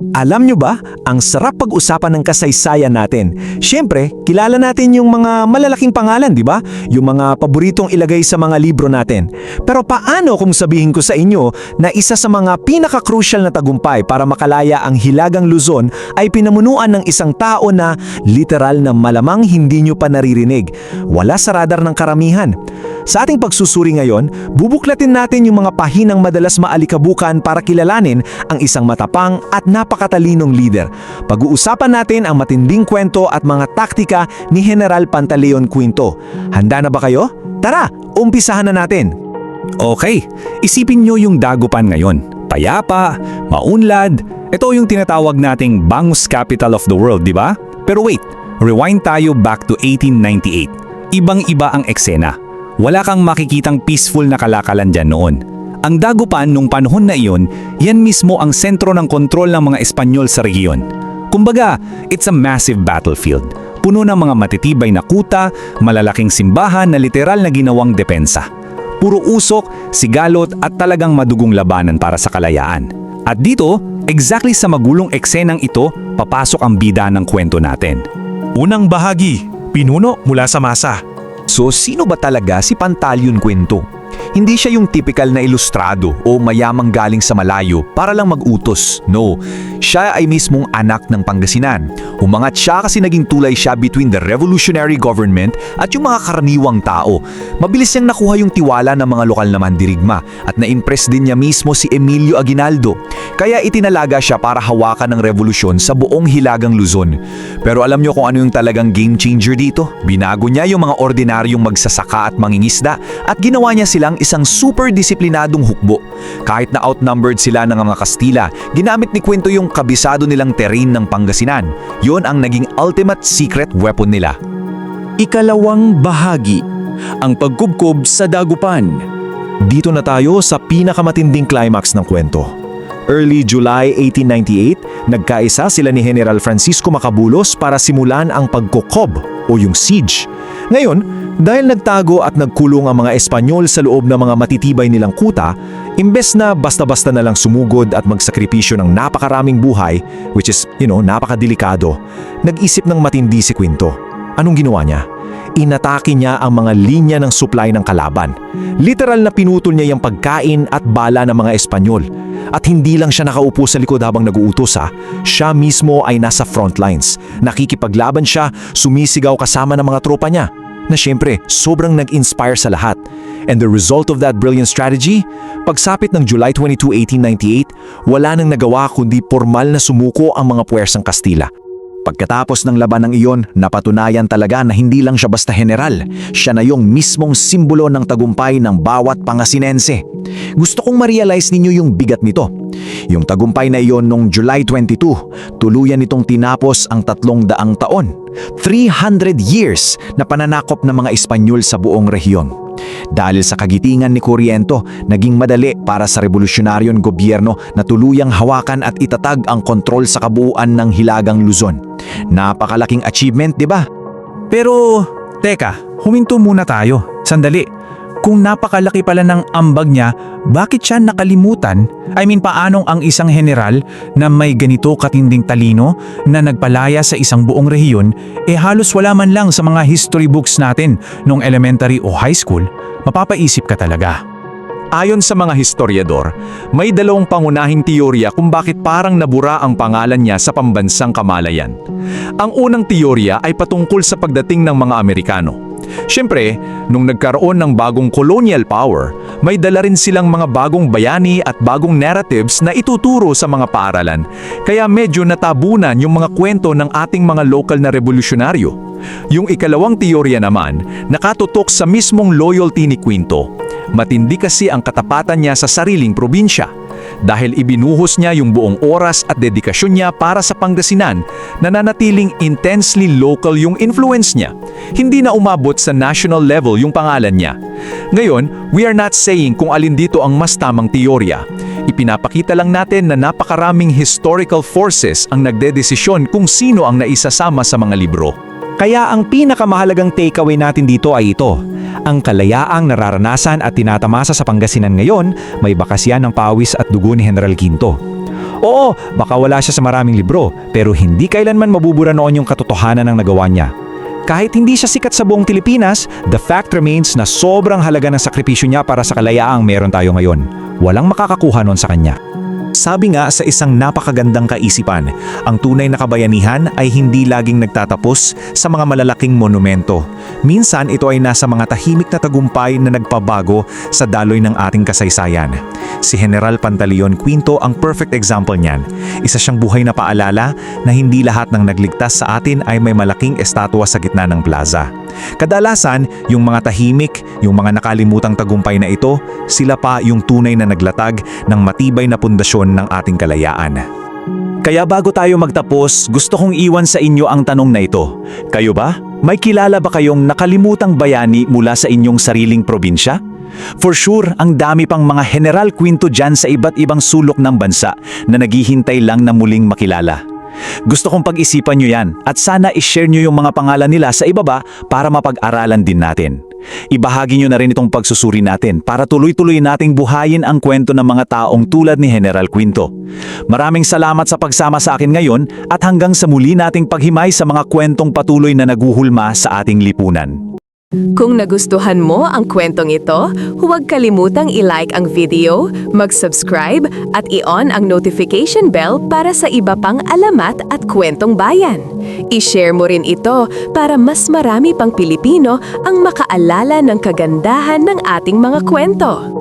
Alam nyo ba, ang sarap pag-usapan ng kasaysayan natin. Siyempre, kilala natin yung mga malalaking pangalan, di ba? Yung mga paboritong ilagay sa mga libro natin. Pero paano kung sabihin ko sa inyo na isa sa mga pinaka-crucial na tagumpay para makalaya ang Hilagang Luzon ay pinamunuan ng isang tao na literal na malamang hindi nyo pa naririnig. Wala sa radar ng karamihan. Sa ating pagsusuri ngayon, bubuklatin natin yung mga pahinang madalas maalikabukan para kilalanin ang isang matapang at napakatalinong leader. Pag-uusapan natin ang matinding kwento at mga taktika ni General Pantaleon Quinto. Handa na ba kayo? Tara, umpisahan na natin! Okay, isipin nyo yung Dagupan ngayon. Payapa, maunlad, ito yung tinatawag nating bangus capital of the world, di ba? Pero wait, rewind tayo back to 1898. Ibang-iba ang eksena. Wala kang makikitang peaceful na kalakalan dyan noon. Ang Dagupan nung panahon na iyon, yan mismo ang sentro ng kontrol ng mga Espanyol sa rehiyon. Kumbaga, it's a massive battlefield. Puno ng mga matitibay na kuta, malalaking simbahan na literal na ginawang depensa. Puro usok, sigalot at talagang madugong labanan para sa kalayaan. At dito, exactly sa magulong eksenang ito, papasok ang bida ng kwento natin. Unang bahagi, pinuno mula sa masa. So sino ba talaga si Pantaleon Quinto? Hindi siya yung typical na ilustrado o mayamang galing sa malayo para lang mag-utos. No, siya ay mismong anak ng Pangasinan. Umangat siya kasi naging tulay siya between the revolutionary government at yung mga karaniwang tao. Mabilis niyang nakuha yung tiwala ng mga lokal na mandirigma at na-impress din niya mismo si Emilio Aguinaldo. Kaya itinalaga siya para hawakan ng revolusyon sa buong Hilagang Luzon. Pero alam niyo kung ano yung talagang game changer dito? Binago niya yung mga ordinaryong magsasaka at mangingisda at ginawa niya silang isang super disiplinadong hukbo. Kahit na outnumbered sila ng mga Kastila, ginamit ni Quinto yung kabisado nilang terrain ng Pangasinan. Yon ang naging ultimate secret weapon nila. Ikalawang bahagi, ang pagkubkob sa Dagupan. Dito na tayo sa pinakamatinding climax ng kwento. Early July 1898, nagkaisa sila ni General Francisco Macabulos para simulan ang pagkukob o yung siege. Ngayon, dahil nagtago at nagkulong ang mga Espanyol sa loob ng mga matitibay nilang kuta, imbes na basta-basta na lang sumugod at magsakripisyo ng napakaraming buhay, which is, napakadelikado, nag-isip ng matindi si Quinto. Anong ginawa niya? Inatake niya ang mga linya ng supply ng kalaban. Literal na pinutol niya yung pagkain at bala ng mga Espanyol. At hindi lang siya nakaupo sa likod habang nag-uutos siya mismo ay nasa front lines. Nakikipaglaban siya, sumisigaw kasama ng mga tropa niya. Na siyempre, sobrang nag-inspire sa lahat. And the result of that brilliant strategy, pagsapit ng July 22, 1898, wala nang nagawa kundi formal na sumuko ang mga puwersang Kastila. Pagkatapos ng labanang iyon, napatunayan talaga na hindi lang siya basta general. Siya na yung mismong simbolo ng tagumpay ng bawat Pangasinense. Gusto kong ma-realize ninyo yung bigat nito. Yung tagumpay na iyon noong July 22, tuluyan nitong tinapos ang 300 taon. 300 years na pananakop ng mga Espanyol sa buong rehiyon. Dahil sa kagitingan ni Corriento, naging madali para sa revolusyonaryong gobyerno na tuluyang hawakan at itatag ang kontrol sa kabuuan ng Hilagang Luzon. Napakalaking achievement, di ba? Pero, teka, huminto muna tayo. Sandali. Kung napakalaki pala ng ambag niya, bakit siya nakalimutan? Paanong ang isang general na may ganito katinding talino na nagpalaya sa isang buong rehiyon, halos wala man lang sa mga history books natin nung elementary o high school? Mapapaisip ka talaga. Ayon sa mga historiador, may dalawang pangunahing teorya kung bakit parang nabura ang pangalan niya sa pambansang kamalayan. Ang unang teorya ay patungkol sa pagdating ng mga Amerikano. Siyempre, nung nagkaroon ng bagong colonial power, may dala rin silang mga bagong bayani at bagong narratives na ituturo sa mga paaralan. Kaya medyo natabunan yung mga kwento ng ating mga local na revolusyonaryo. Yung ikalawang teorya naman, nakatutok sa mismong loyalty ni Quinto. Matindi kasi ang katapatan niya sa sariling probinsya. Dahil ibinuhos niya yung buong oras at dedikasyon niya para sa Pangasinan, nananatiling intensely local yung influence niya. Hindi na umabot sa national level yung pangalan niya. Ngayon, we are not saying kung alin dito ang mas tamang teorya. Ipinapakita lang natin na napakaraming historical forces ang nagdedesisyon kung sino ang naisasama sa mga libro. Kaya ang pinakamahalagang takeaway natin dito ay ito. Ang kalayaang nararanasan at tinatamasa sa Pangasinan ngayon, may bakasyan ng pawis at dugo ni General Quinto. Oo, baka wala siya sa maraming libro, pero hindi kailanman mabubura noon yung katotohanan ng nagawa niya. Kahit hindi siya sikat sa buong Pilipinas, the fact remains na sobrang halaga ng sakripisyo niya para sa kalayaang meron tayo ngayon. Walang makakakuha noon sa kanya. Sabi nga sa isang napakagandang kaisipan, ang tunay na kabayanihan ay hindi laging nagtatapos sa mga malalaking monumento. Minsan ito ay nasa mga tahimik na tagumpay na nagpabago sa daloy ng ating kasaysayan. Si General Pantaleon Quinto ang perfect example niyan. Isa siyang buhay na paalala na hindi lahat ng nagligtas sa atin ay may malaking estatwa sa gitna ng plaza. Kadalasan, yung mga tahimik, yung mga nakalimutang tagumpay na ito, sila pa yung tunay na naglatag ng matibay na pundasyon ng ating kalayaan. Kaya bago tayo magtapos, gusto kong iwan sa inyo ang tanong na ito. Kayo ba? May kilala ba kayong nakalimutang bayani mula sa inyong sariling probinsya? For sure, ang dami pang mga General Quinto dyan sa iba't ibang sulok ng bansa na naghihintay lang na muling makilala. Gusto kong pag-isipan nyo yan at sana i-share nyo yung mga pangalan nila sa ibaba para mapag-aralan din natin. Ibahagi nyo na rin itong pagsusuri natin para tuloy-tuloy nating buhayin ang kwento ng mga taong tulad ni General Quinto. Maraming salamat sa pagsama sa akin ngayon at hanggang sa muli nating paghimay sa mga kwentong patuloy na naguhulma sa ating lipunan. Kung nagustuhan mo ang kwentong ito, huwag kalimutang i-like ang video, mag-subscribe at i-on ang notification bell para sa iba pang alamat at kwentong bayan. I-share mo rin ito para mas marami pang Pilipino ang makaalala ng kagandahan ng ating mga kwento.